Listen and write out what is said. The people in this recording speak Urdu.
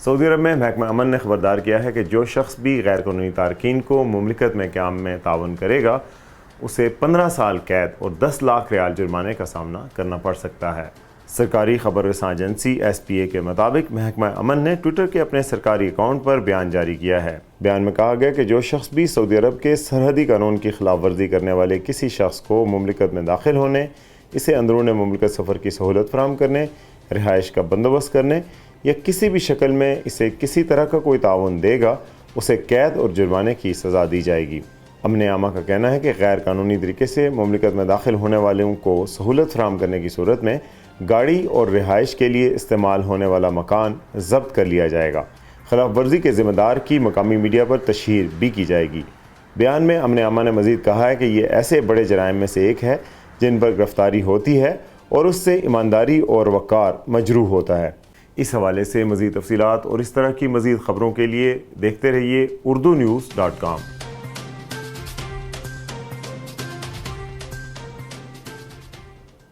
سعودی عرب میں محکمہ امن نے خبردار کیا ہے کہ جو شخص بھی غیر قانونی تارکین کو مملکت میں قیام میں تعاون کرے گا اسے 15 سال قید اور 10 لاکھ ریال جرمانے کا سامنا کرنا پڑ سکتا ہے۔ سرکاری خبر رساں ایجنسی ایس پی اے کے مطابق محکمہ امن نے ٹویٹر کے اپنے سرکاری اکاؤنٹ پر بیان جاری کیا ہے۔ بیان میں کہا گیا کہ جو شخص بھی سعودی عرب کے سرحدی قانون کی خلاف ورزی کرنے والے کسی شخص کو مملکت میں داخل ہونے، اسے اندرون مملکت سفر کی سہولت فراہم کرنے، رہائش کا بندوبست کرنے یا کسی بھی شکل میں اسے کسی طرح کا کوئی تعاون دے گا، اسے قید اور جرمانے کی سزا دی جائے گی۔ امن عامہ کا کہنا ہے کہ غیر قانونی طریقے سے مملکت میں داخل ہونے والوں کو سہولت فراہم کرنے کی صورت میں گاڑی اور رہائش کے لیے استعمال ہونے والا مکان ضبط کر لیا جائے گا۔ خلاف ورزی کے ذمہ دار کی مقامی میڈیا پر تشہیر بھی کی جائے گی۔ بیان میں امن عامہ نے مزید کہا ہے کہ یہ ایسے بڑے جرائم میں سے ایک ہے جن پر گرفتاری ہوتی ہے اور اس سے ایمانداری اور وقار مجروح ہوتا ہے۔ اس حوالے سے مزید تفصیلات اور اس طرح کی مزید خبروں کے لیے دیکھتے رہیے urdunews.com۔